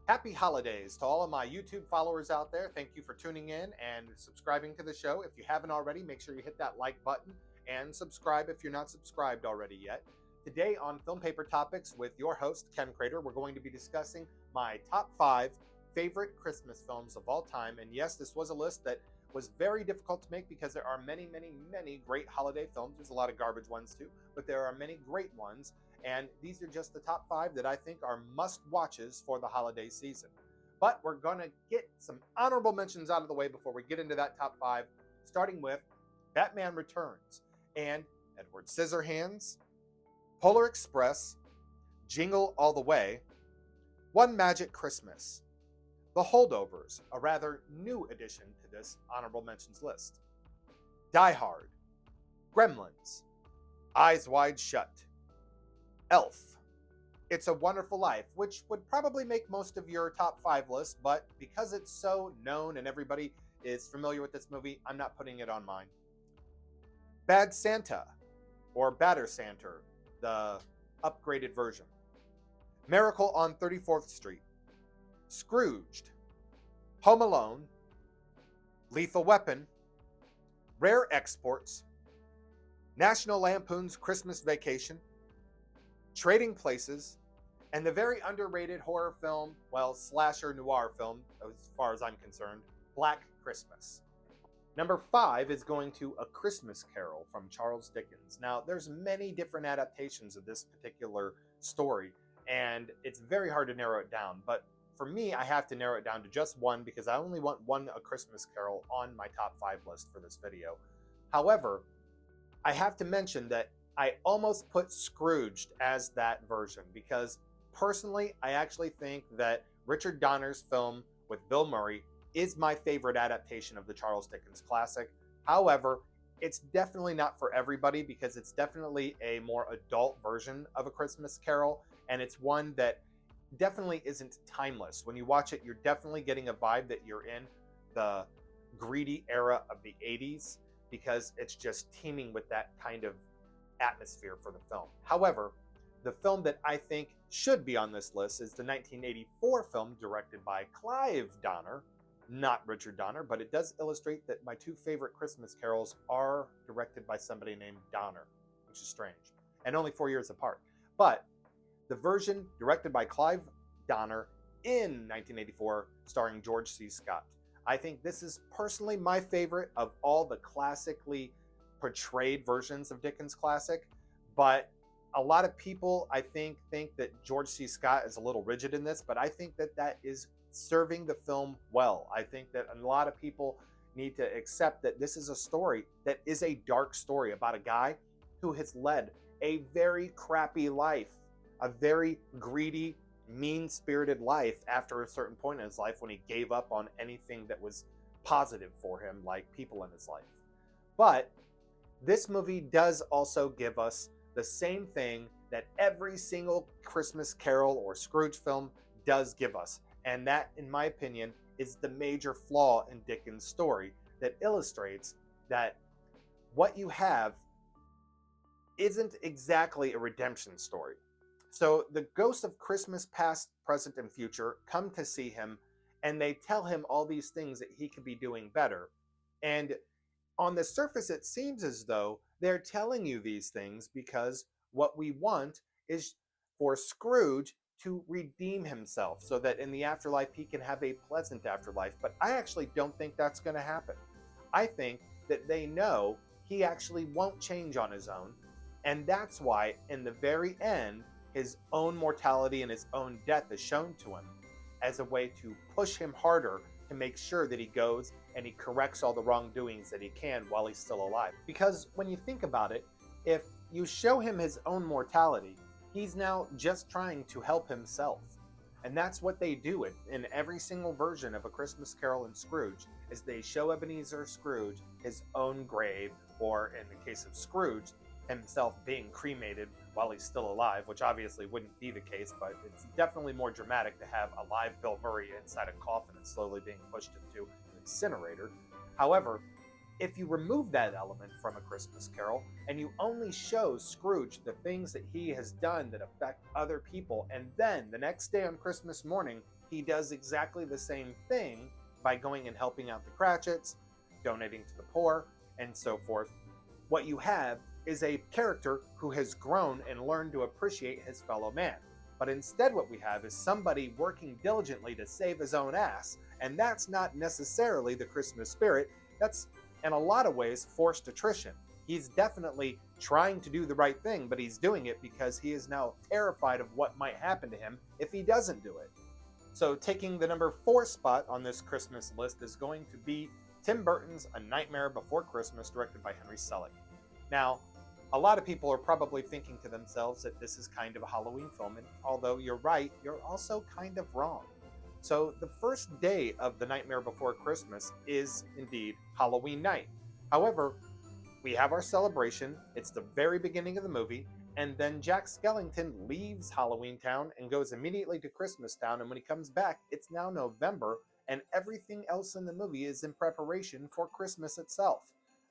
Happy holidays to all of my YouTube followers out there. Thank you for tuning in and subscribing to the show. If you haven't already, make sure you hit that like button and subscribe if you're not subscribed already yet. Today on Film Paper Topics with your host, Ken Crater, we're going to be discussing my top 5 favorite Christmas films of all time. And yes, this was a list that was very difficult to make because there are many great holiday films. There's a lot of garbage ones too, but there are many great ones. And these are just the top 5 that I think are must watches for the holiday season. But we're going to get some honorable mentions out of the way before we get into that top 5, starting with Batman Returns and Edward Scissorhands, Polar Express, Jingle All the Way, One Magic Christmas, The Holdovers, a rather new addition to this honorable mentions list, Die Hard, Gremlins, Eyes Wide Shut, Elf, It's a Wonderful Life, which would probably make most of your top 5 lists, but because it's so known and everybody is familiar with this movie, I'm not putting it on mine. Bad Santa, or Badder Santa, the upgraded version. Miracle on 34th Street, Scrooged, Home Alone, Lethal Weapon, Rare Exports, National Lampoon's Christmas Vacation, Trading Places, and the very underrated horror film, well, slasher noir film, as far as I'm concerned, Black Christmas. Number 5 is going to A Christmas Carol from Charles Dickens. Now, there's many different adaptations of this particular story, and it's very hard to narrow it down, but for me, I have to narrow it down to just one because I only want one A Christmas Carol on my top 5 list for this video. However, I have to mention that I almost put Scrooged as that version because personally, I actually think that Richard Donner's film with Bill Murray is my favorite adaptation of the Charles Dickens classic. However, it's definitely not for everybody because it's definitely a more adult version of A Christmas Carol, and it's one that definitely isn't timeless. When you watch it, you're definitely getting a vibe that you're in the greedy era of the 80s because it's just teeming with that kind of atmosphere for the film. However, the film that I think should be on this list is the 1984 film directed by Clive Donner, not Richard Donner, but it does illustrate that my 2 favorite Christmas carols are directed by somebody named Donner, which is strange, and only 4 years apart. But the version directed by Clive Donner in 1984, starring George C. Scott. I think this is personally my favorite of all the classically portrayed versions of Dickens' classic, but a lot of people, I think that George C. Scott is a little rigid in this, but I think that that is serving the film well. I think that a lot of people need to accept that this is a story that is a dark story about a guy who has led a very crappy life, a very greedy, mean-spirited life after a certain point in his life when he gave up on anything that was positive for him, like people in his life. But this movie does also give us the same thing that every single Christmas Carol or Scrooge film does give us. And that, in my opinion, is the major flaw in Dickens' story that illustrates that what you have isn't exactly a redemption story. So the ghosts of Christmas past, present, and future come to see him, and they tell him all these things that he could be doing better. And on the surface, it seems as though they're telling you these things because what we want is for Scrooge to redeem himself so that in the afterlife he can have a pleasant afterlife. But I actually don't think that's going to happen. I think that they know he actually won't change on his own. And that's why, in the very end, his own mortality and his own death is shown to him as a way to push him harder to make sure that he goes and he corrects all the wrongdoings that he can while he's still alive. Because when you think about it, if you show him his own mortality, he's now just trying to help himself. And that's what they do in every single version of A Christmas Carol and Scrooge, is they show Ebenezer Scrooge his own grave, or in the case of Scrooge, himself being cremated while he's still alive, which obviously wouldn't be the case, but it's definitely more dramatic to have a live Bill Murray inside a coffin and slowly being pushed into an incinerator. However, if you remove that element from A Christmas Carol and you only show Scrooge the things that he has done that affect other people, and then the next day on Christmas morning, he does exactly the same thing by going and helping out the Cratchits, donating to the poor, and so forth. What you have is a character who has grown and learned to appreciate his fellow man. But instead, what we have is somebody working diligently to save his own ass, and that's not necessarily the Christmas spirit. That's, in a lot of ways, forced attrition. He's definitely trying to do the right thing, but he's doing it because he is now terrified of what might happen to him if he doesn't do it. So taking the number 4 spot on this Christmas list is going to be Tim Burton's A Nightmare Before Christmas, directed by Henry Selick. Now, a lot of people are probably thinking to themselves that this is kind of a Halloween film, and although you're right, you're also kind of wrong. So the first day of The Nightmare Before Christmas is indeed Halloween night. However, we have our celebration, it's the very beginning of the movie, and then Jack Skellington leaves Halloween Town and goes immediately to Christmas Town, and when he comes back, it's now November, and everything else in the movie is in preparation for Christmas itself.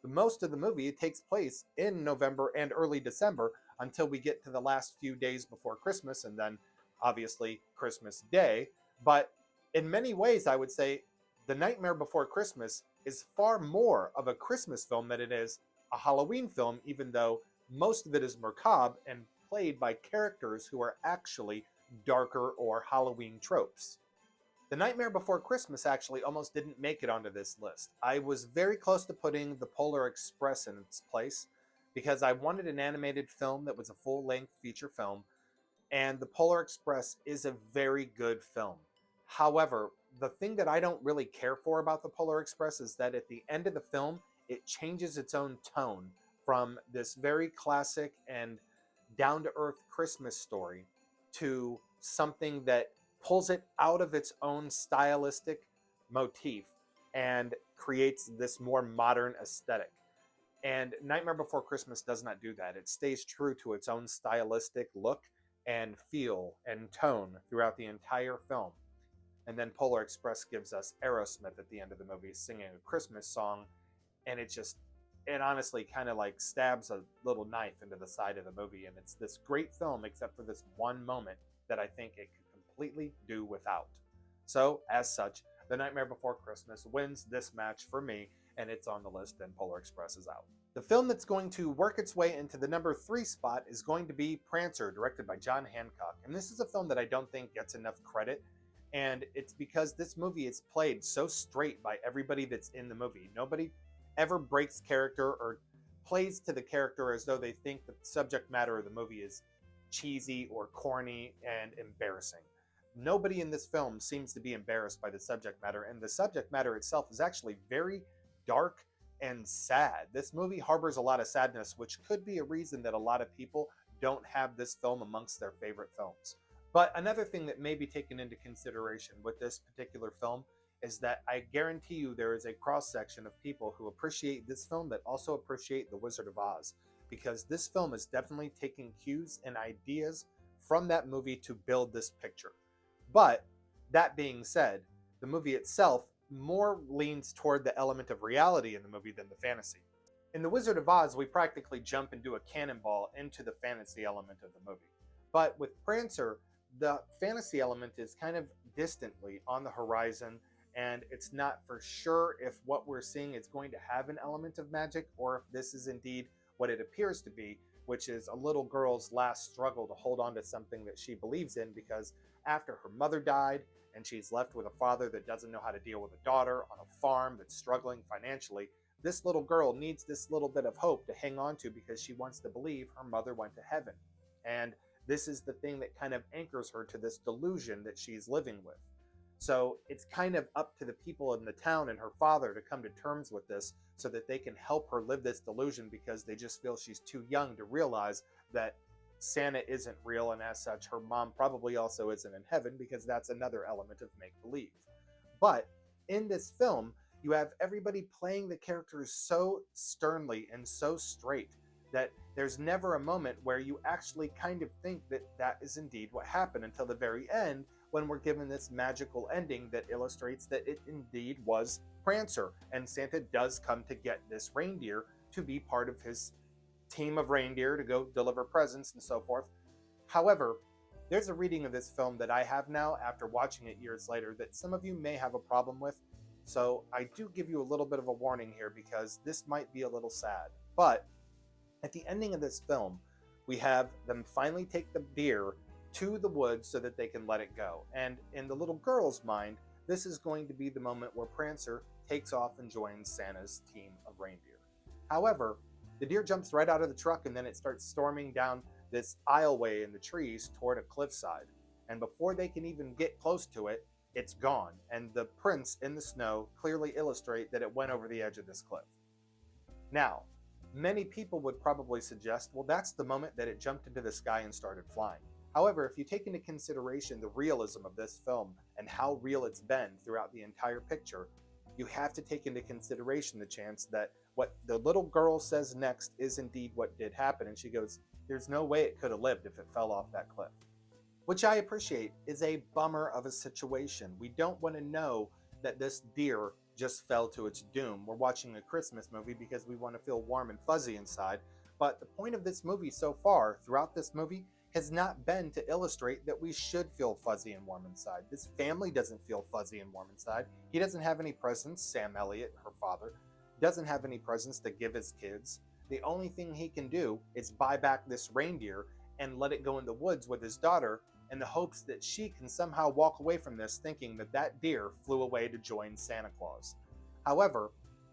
Most of the movie takes place in November and early December until we get to the last few days before Christmas, and then obviously Christmas Day. But in many ways, I would say The Nightmare Before Christmas is far more of a Christmas film than it is a Halloween film, even though most of it is macabre and played by characters who are actually darker or Halloween tropes. The Nightmare Before Christmas actually almost didn't make it onto this list. I was very close to putting The Polar Express in its place because I wanted an animated film that was a full-length feature film, and The Polar Express is a very good film. However, the thing that I don't really care for about The Polar Express is that at the end of the film, it changes its own tone from this very classic and down-to-earth Christmas story to something that pulls it out of its own stylistic motif and creates this more modern aesthetic. And Nightmare Before Christmas does not do that. It stays true to its own stylistic look and feel and tone throughout the entire film. And then Polar Express gives us Aerosmith at the end of the movie singing a Christmas song, and it honestly kind of like stabs a little knife into the side of the movie, and it's this great film except for this one moment that I think it could completely do without. So, as such, The Nightmare Before Christmas wins this match for me, and it's on the list, and Polar Express is out. The film that's going to work its way into the number 3 spot is going to be Prancer, directed by John Hancock. And this is a film that I don't think gets enough credit, and it's because this movie is played so straight by everybody that's in the movie. Nobody ever breaks character or plays to the character as though they think the subject matter of the movie is cheesy or corny and embarrassing. Nobody in this film seems to be embarrassed by the subject matter, and the subject matter itself is actually very dark and sad. This movie harbors a lot of sadness, which could be a reason that a lot of people don't have this film amongst their favorite films. But another thing that may be taken into consideration with this particular film is that I guarantee you there is a cross-section of people who appreciate this film that also appreciate The Wizard of Oz, because this film is definitely taking cues and ideas from that movie to build this picture. But that being said, the movie itself more leans toward the element of reality in the movie than the fantasy. In The Wizard of Oz, we practically jump and do a cannonball into the fantasy element of the movie. But with Prancer, the fantasy element is kind of distantly on the horizon, and it's not for sure if what we're seeing is going to have an element of magic or if this is indeed what it appears to be, which is a little girl's last struggle to hold on to something that she believes in, because after her mother died and she's left with a father that doesn't know how to deal with a daughter on a farm that's struggling financially, this little girl needs this little bit of hope to hang on to because she wants to believe her mother went to heaven. And this is the thing that kind of anchors her to this delusion that she's living with. So it's kind of up to the people in the town and her father to come to terms with this so that they can help her live this delusion, because they just feel she's too young to realize that Santa isn't real, and as such her mom probably also isn't in heaven, because that's another element of make-believe. But in this film, you have everybody playing the characters so sternly and so straight that there's never a moment where you actually kind of think that that is indeed what happened until the very end, when we're given this magical ending that illustrates that it indeed was Prancer, and Santa does come to get this reindeer to be part of his team of reindeer to go deliver presents and so forth. However, There's a reading of this film that I have now after watching it years later that some of you may have a problem with. So I do give you a little bit of a warning here because this might be a little sad. But at the ending of this film, we have them finally take the deer to the woods so that they can let it go. And in the little girl's mind, this is going to be the moment where Prancer takes off and joins Santa's team of reindeer. However, the deer jumps right out of the truck and then it starts storming down this aisleway in the trees toward a cliffside. And before they can even get close to it, it's gone. And the prints in the snow clearly illustrate that it went over the edge of this cliff. Now, many people would probably suggest, well, that's the moment that it jumped into the sky and started flying. However, if you take into consideration the realism of this film and how real it's been throughout the entire picture, you have to take into consideration the chance that what the little girl says next is indeed what did happen. And she goes, there's no way it could have lived if it fell off that cliff. Which I appreciate is a bummer of a situation. We don't want to know that this deer just fell to its doom. We're watching a Christmas movie because we want to feel warm and fuzzy inside. But the point of this movie so far, throughout this movie, has not been to illustrate that we should feel fuzzy and warm inside. This family doesn't feel fuzzy and warm inside. He doesn't have any presents, Sam Elliott, her father, doesn't have any presents to give his kids. The only thing he can do is buy back this reindeer and let it go in the woods with his daughter in the hopes that she can somehow walk away from this thinking that that deer flew away to join Santa Claus. However,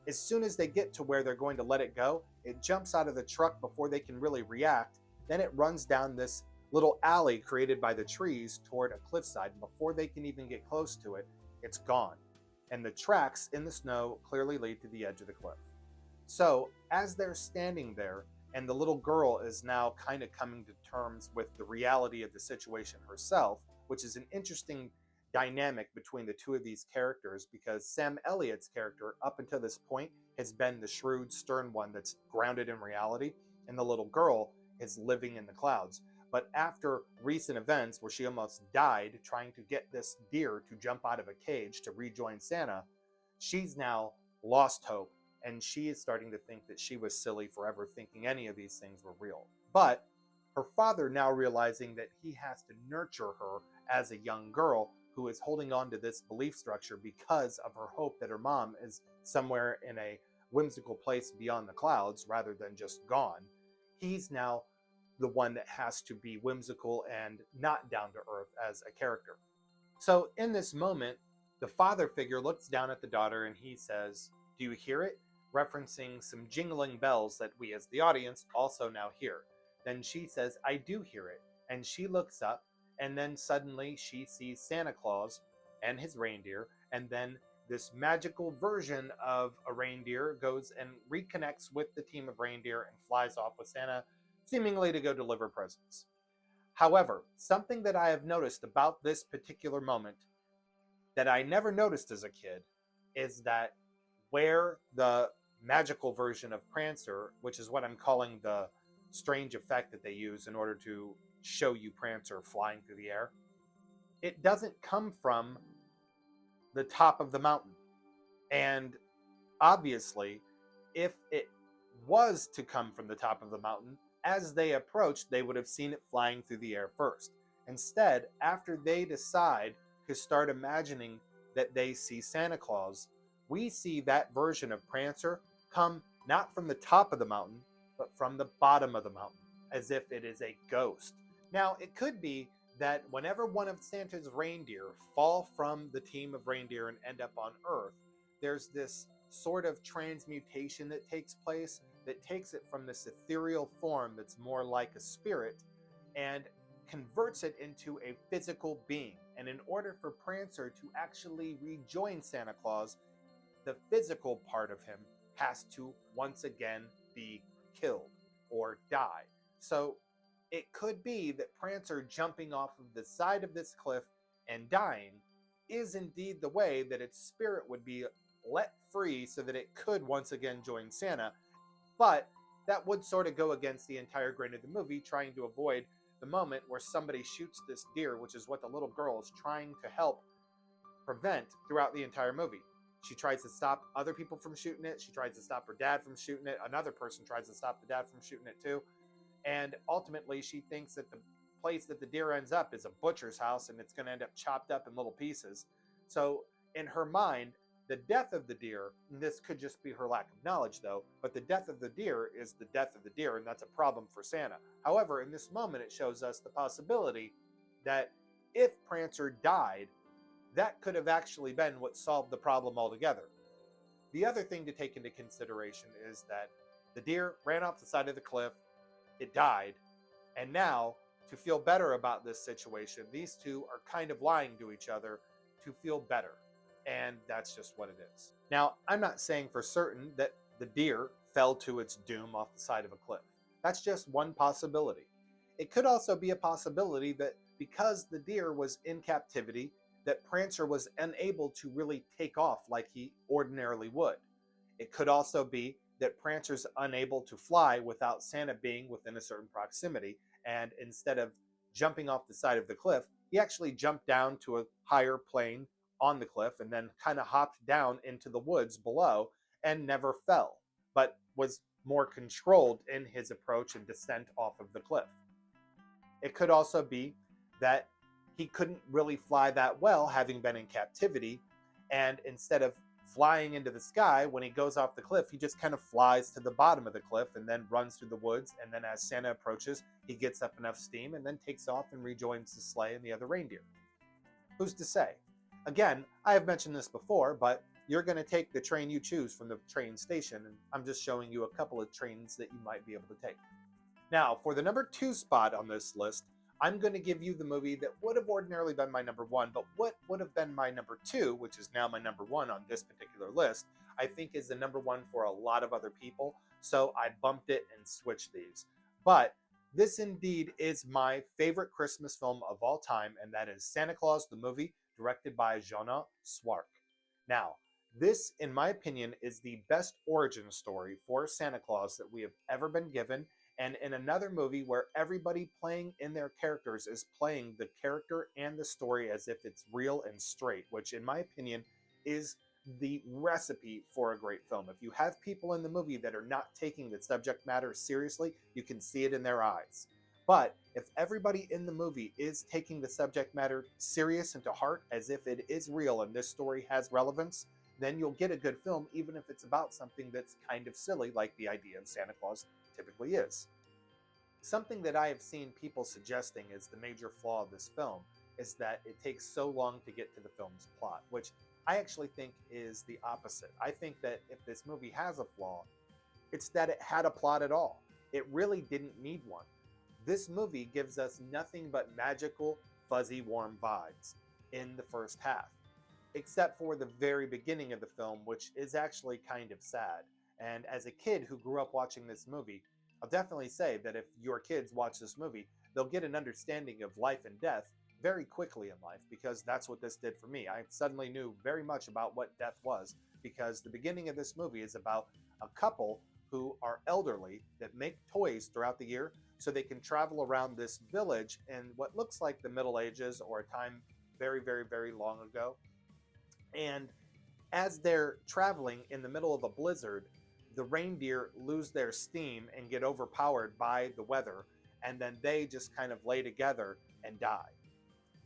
as soon as they get to where they're going to let it go, it jumps out of the truck before they can really react. Then it runs down this little alley created by the trees toward a cliffside. And before they can even get close to it, it's gone. And the tracks in the snow clearly lead to the edge of the cliff. So as they're standing there, and the little girl is now kind of coming to terms with the reality of the situation herself, which is an interesting dynamic between the two of these characters, because Sam Elliott's character up until this point has been the shrewd, stern one that's grounded in reality, and the little girl is living in the clouds. But after recent events where she almost died trying to get this deer to jump out of a cage to rejoin Santa, she's now lost hope. And she is starting to think that she was silly for ever thinking any of these things were real. But her father, now realizing that he has to nurture her as a young girl who is holding on to this belief structure because of her hope that her mom is somewhere in a whimsical place beyond the clouds rather than just gone, he's now the one that has to be whimsical and not down to earth as a character. So in this moment, the father figure looks down at the daughter and he says, "Do you hear it?" Referencing some jingling bells that we as the audience also now hear. Then she says, "I do hear it." And she looks up, and then suddenly she sees Santa Claus and his reindeer, and then this magical version of a reindeer goes and reconnects with the team of reindeer and flies off with Santa, seemingly to go deliver presents. However, something that I have noticed about this particular moment that I never noticed as a kid is that where the magical version of Prancer, which is what I'm calling the strange effect that they use in order to show you Prancer flying through the air, it doesn't come from the top of the mountain. And obviously, if it was to come from the top of the mountain, as they approached, they would have seen it flying through the air first. Instead, after they decide to start imagining that they see Santa Claus, we see that version of Prancer come not from the top of the mountain, but from the bottom of the mountain, as if it is a ghost. Now, it could be that whenever one of Santa's reindeer fall from the team of reindeer and end up on Earth, there's this sort of transmutation that takes place that takes it from this ethereal form that's more like a spirit and converts it into a physical being. And in order for Prancer to actually rejoin Santa Claus, the physical part of him has to once again be killed or die. So it could be that Prancer jumping off of the side of this cliff and dying is indeed the way that its spirit would be let free so that it could once again join Santa. But that would sort of go against the entire grain of the movie, trying to avoid the moment where somebody shoots this deer, which is what the little girl is trying to help prevent throughout the entire movie. She tries to stop other people from shooting it. She tries to stop her dad from shooting it. Another person tries to stop the dad from shooting it too. And ultimately, she thinks that the place that the deer ends up is a butcher's house, and it's going to end up chopped up in little pieces. So in her mind, the death of the deer, and this could just be her lack of knowledge though, but the death of the deer is the death of the deer, and that's a problem for Santa. However, in this moment, it shows us the possibility that if Prancer died, that could have actually been what solved the problem altogether. The other thing to take into consideration is that the deer ran off the side of the cliff, it died, and now, to feel better about this situation, these two are kind of lying to each other to feel better. And that's just what it is. Now, I'm not saying for certain that the deer fell to its doom off the side of a cliff. That's just one possibility. It could also be a possibility that because the deer was in captivity, that Prancer was unable to really take off like he ordinarily would. It could also be that Prancer's unable to fly without Santa being within a certain proximity, and instead of jumping off the side of the cliff, he actually jumped down to a higher plane on the cliff and then kind of hopped down into the woods below and never fell, but was more controlled in his approach and descent off of the cliff. It could also be that he couldn't really fly that well, having been in captivity, and instead of flying into the sky, when he goes off the cliff, he just kind of flies to the bottom of the cliff and then runs through the woods, and then as Santa approaches, he gets up enough steam and then takes off and rejoins the sleigh and the other reindeer. Who's to say? Again, I have mentioned this before, but you're going to take the train you choose from the train station, and I'm just showing you a couple of trains that you might be able to take. Now, for the number 2 spot on this list, I'm going to give you the movie that would have ordinarily been my number 1, but what would have been my number 2, which is now my number 1 on this particular list, I think is the number 1 for a lot of other people, so I bumped it and switched these. But this indeed is my favorite Christmas film of all time, and that is Santa Claus the Movie, directed by Jonah Swark. Now, this, in my opinion, is the best origin story for Santa Claus that we have ever been given, and in another movie where everybody playing in their characters is playing the character and the story as if it's real and straight, which in my opinion is the recipe for a great film. If you have people in the movie that are not taking the subject matter seriously, you can see it in their eyes. But if everybody in the movie is taking the subject matter serious and to heart as if it is real and this story has relevance, then you'll get a good film, even if it's about something that's kind of silly, like the idea of Santa Claus typically is. Something that I have seen people suggesting is the major flaw of this film is that it takes so long to get to the film's plot, which I actually think is the opposite. I think that if this movie has a flaw, it's that it had a plot at all. It really didn't need one. This movie gives us nothing but magical, fuzzy, warm vibes in the first half, except for the very beginning of the film, which is actually kind of sad. And as a kid who grew up watching this movie, I'll definitely say that if your kids watch this movie, they'll get an understanding of life and death very quickly in life, because that's what this did for me. I suddenly knew very much about what death was, because the beginning of this movie is about a couple who are elderly that make toys throughout the year so they can travel around this village in what looks like the Middle Ages or a time very, very, very long ago. And as they're traveling in the middle of a blizzard, the reindeer lose their steam and get overpowered by the weather, and then they just kind of lay together and die.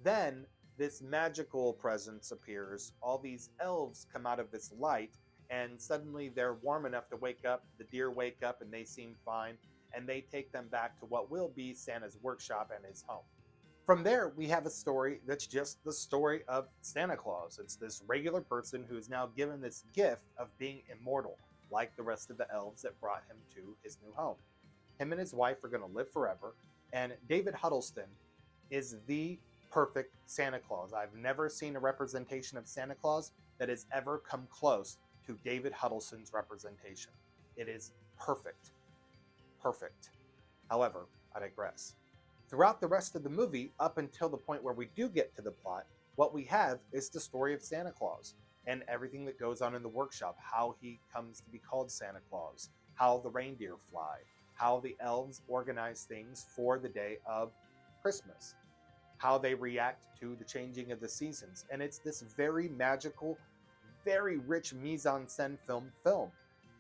Then this magical presence appears. All these elves come out of this light, and suddenly they're warm enough to wake up. The deer wake up and they seem fine, and they take them back to what will be Santa's workshop and his home. From there, we have a story that's just the story of Santa Claus. It's this regular person who is now given this gift of being immortal, like the rest of the elves that brought him to his new home. Him and his wife are going to live forever, and David Huddleston is the perfect Santa Claus. I've never seen a representation of Santa Claus that has ever come close to David Huddleston's representation. It is perfect. Perfect. However, I digress. Throughout the rest of the movie, up until the point where we do get to the plot, what we have is the story of Santa Claus and everything that goes on in the workshop, how he comes to be called Santa Claus, how the reindeer fly, how the elves organize things for the day of Christmas, how they react to the changing of the seasons. And it's this very magical, very rich mise-en-scène film.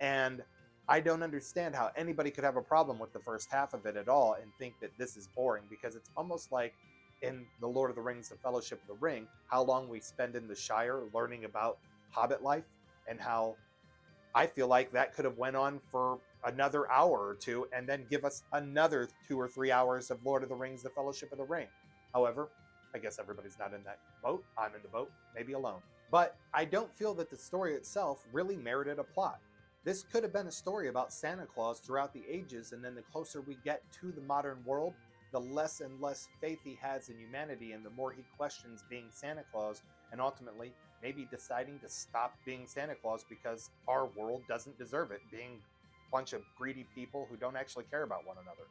And I don't understand how anybody could have a problem with the first half of it at all and think that this is boring, because it's almost like in The Lord of the Rings, The Fellowship of the Ring, how long we spend in the Shire learning about Hobbit life, and how I feel like that could have went on for another hour or two and then give us another 2 or 3 hours of Lord of the Rings, The Fellowship of the Ring. However, I guess everybody's not in that boat. I'm in the boat, maybe alone. But I don't feel that the story itself really merited a plot. This could have been a story about Santa Claus throughout the ages, and then the closer we get to the modern world, the less and less faith he has in humanity, and the more he questions being Santa Claus, and ultimately maybe deciding to stop being Santa Claus because our world doesn't deserve it, being a bunch of greedy people who don't actually care about one another.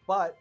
But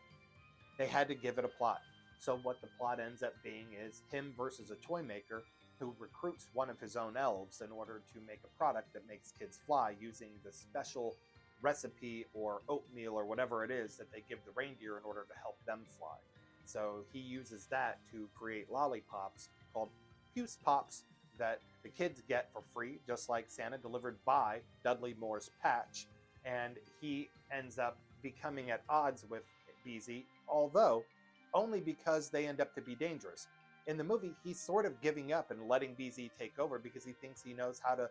they had to give it a plot. So what the plot ends up being is him versus a toy maker who recruits one of his own elves in order to make a product that makes kids fly using the special recipe or oatmeal or whatever it is that they give the reindeer in order to help them fly. So he uses that to create lollipops called Puce Pops that the kids get for free, just like Santa, delivered by Dudley Moore's Patch. And he ends up becoming at odds with Beezy, although only because they end up to be dangerous. In the movie, he's sort of giving up and letting BZ take over because he thinks he knows how to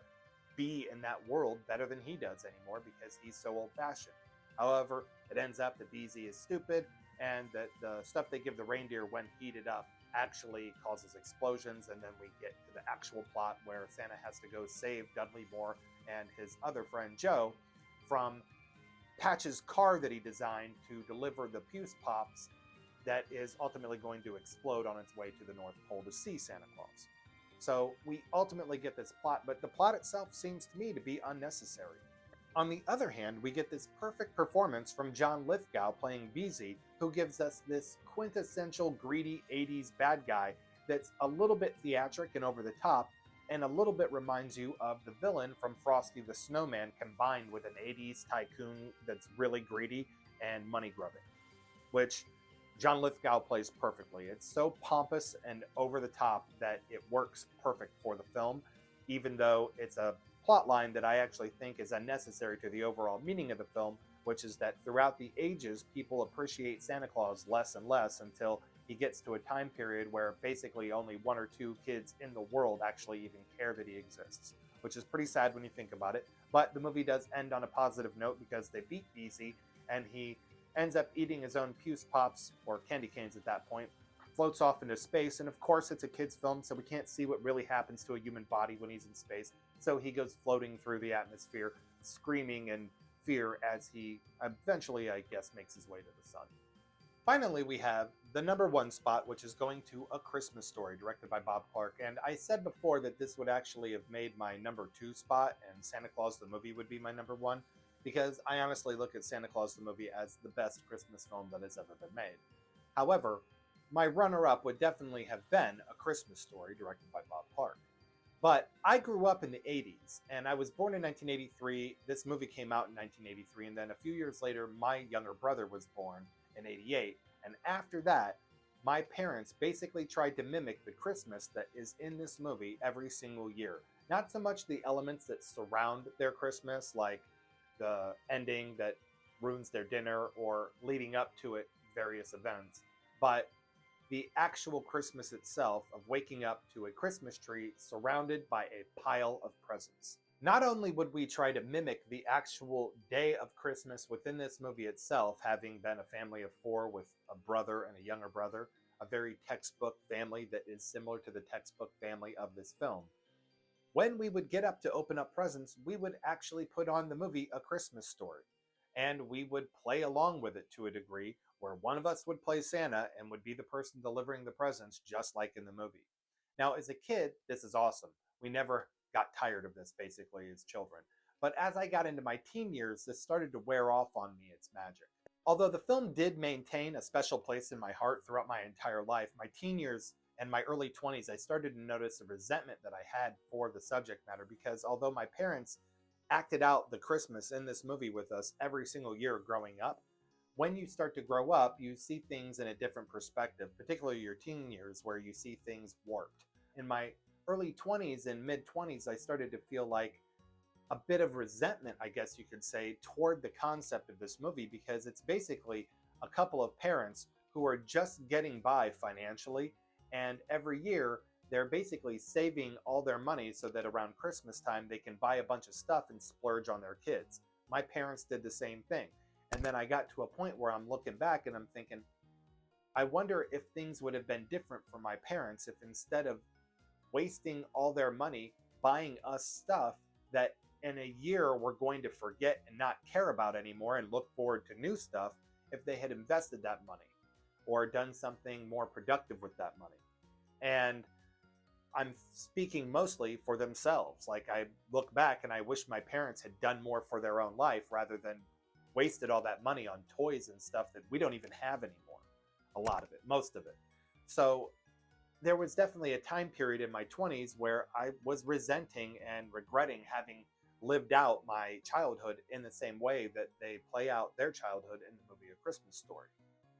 be in that world better than he does anymore because he's so old-fashioned. However, it ends up that BZ is stupid and that the stuff they give the reindeer when heated up actually causes explosions, and then we get to the actual plot where Santa has to go save Dudley Moore and his other friend Joe from Patch's car that he designed to deliver the Puce Pops that is ultimately going to explode on its way to the North Pole to see Santa Claus. So we ultimately get this plot, but the plot itself seems to me to be unnecessary. On the other hand, we get this perfect performance from John Lithgow playing Beezy, who gives us this quintessential greedy 80s bad guy that's a little bit theatric and over the top, and a little bit reminds you of the villain from Frosty the Snowman combined with an 80s tycoon that's really greedy and money grubbing, which John Lithgow plays perfectly. It's so pompous and over the top that it works perfect for the film, even though it's a plot line that I actually think is unnecessary to the overall meaning of the film, which is that throughout the ages, people appreciate Santa Claus less and less until he gets to a time period where basically only one or two kids in the world actually even care that he exists, which is pretty sad when you think about it. But the movie does end on a positive note because they beat Beezy, and he ends up eating his own Puce Pops, or candy canes at that point, floats off into space, and of course it's a kid's film, so we can't see what really happens to a human body when he's in space, so he goes floating through the atmosphere, screaming in fear as he eventually, I guess, makes his way to the sun. Finally, we have the number one spot, which is going to A Christmas Story, directed by Bob Clark, and I said before that this would actually have made my number two spot, and Santa Claus the movie would be my number one, because I honestly look at Santa Claus the movie as the best Christmas film that has ever been made. However, my runner-up would definitely have been A Christmas Story, directed by Bob Clark. But I grew up in the 80s, and I was born in 1983. This movie came out in 1983, and then a few years later, my younger brother was born in 88. And after that, my parents basically tried to mimic the Christmas that is in this movie every single year. Not so much the elements that surround their Christmas, like the ending that ruins their dinner or leading up to it, various events, but the actual Christmas itself of waking up to a Christmas tree surrounded by a pile of presents. Not only would we try to mimic the actual day of Christmas within this movie itself, having been a family of four with a brother and a younger brother, a very textbook family that is similar to the textbook family of this film. When we would get up to open up presents, we would actually put on the movie A Christmas Story. And we would play along with it to a degree, where one of us would play Santa and would be the person delivering the presents, just like in the movie. Now, as a kid, this is awesome. We never got tired of this, basically, as children. But as I got into my teen years, this started to wear off on me its magic. Although the film did maintain a special place in my heart throughout my entire life, my teen years and my early 20s, I started to notice a resentment that I had for the subject matter, because although my parents acted out the Christmas in this movie with us every single year growing up, when you start to grow up, you see things in a different perspective, particularly your teen years, where you see things warped. In my early 20s and mid 20s, I started to feel like a bit of resentment, I guess you could say, toward the concept of this movie, because it's basically a couple of parents who are just getting by financially, and every year they're basically saving all their money so that around Christmas time they can buy a bunch of stuff and splurge on their kids. My parents did the same thing. And then I got to a point where I'm looking back and I'm thinking, I wonder if things would have been different for my parents if instead of wasting all their money buying us stuff that in a year we're going to forget and not care about anymore and look forward to new stuff, if they had invested that money or done something more productive with that money. And I'm speaking mostly for themselves. Like, I look back and I wish my parents had done more for their own life rather than wasted all that money on toys and stuff that we don't even have anymore. A lot of it, most of it. So there was definitely a time period in my 20s where I was resenting and regretting having lived out my childhood in the same way that they play out their childhood in the movie A Christmas Story.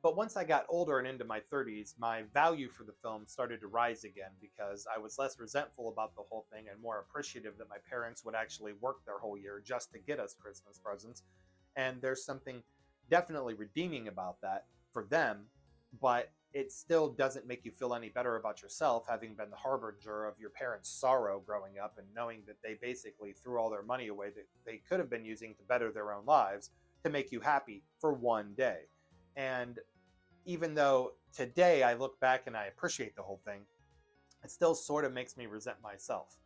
But once I got older and into my 30s, my value for the film started to rise again because I was less resentful about the whole thing and more appreciative that my parents would actually work their whole year just to get us Christmas presents. And there's something definitely redeeming about that for them, but it still doesn't make you feel any better about yourself having been the harbinger of your parents' sorrow growing up and knowing that they basically threw all their money away that they could have been using to better their own lives to make you happy for one day. And even though today I look back and I appreciate the whole thing, it still sort of makes me resent myself.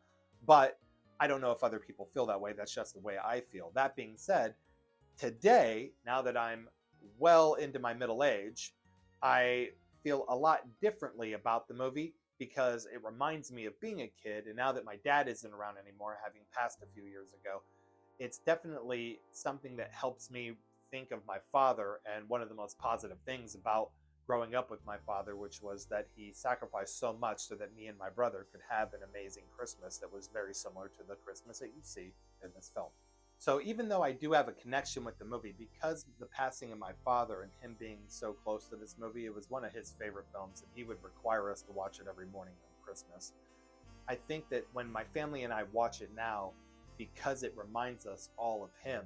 But I don't know if other people feel that way. That's just the way I feel. That being said, today, now that I'm well into my middle age, I feel a lot differently about the movie because it reminds me of being a kid. And now that my dad isn't around anymore, having passed a few years ago, it's definitely something that helps me think of my father. And one of the most positive things about growing up with my father, which was that he sacrificed so much so that me and my brother could have an amazing Christmas that was very similar to the Christmas that you see in this film. So even though I do have a connection with the movie, because of the passing of my father and him being so close to this movie, it was one of his favorite films and he would require us to watch it every morning on Christmas. I think that when my family and I watch it now, because it reminds us all of him,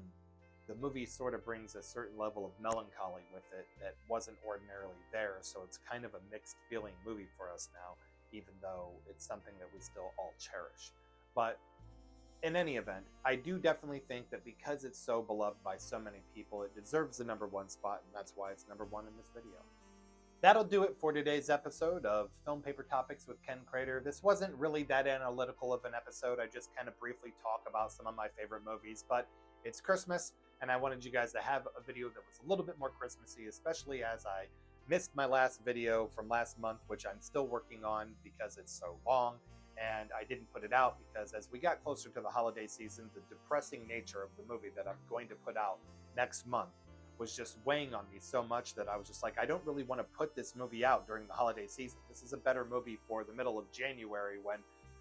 the movie sort of brings a certain level of melancholy with it that wasn't ordinarily there. So it's kind of a mixed feeling movie for us now, even though it's something that we still all cherish. But in any event, I do definitely think that because it's so beloved by so many people, it deserves the #1 spot, and that's why it's #1 in this video. That'll do it for today's episode of Film Paper Topics with Ken Crater. This wasn't really that analytical of an episode. I just kind of briefly talk about some of my favorite movies, but it's Christmas, and I wanted you guys to have a video that was a little bit more Christmassy, especially as I missed my last video from last month, which I'm still working on because it's so long. And I didn't put it out because as we got closer to the holiday season, the depressing nature of the movie that I'm going to put out next month was just weighing on me so much that I was just like, I don't really want to put this movie out during the holiday season. This is a better movie for the middle of January when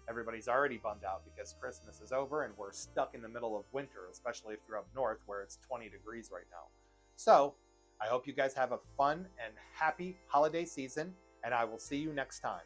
everybody's already bummed out because Christmas is over and we're stuck in the middle of winter, especially if you're up north where it's 20 degrees right now. So I hope you guys have a fun and happy holiday season, and I will see you next time.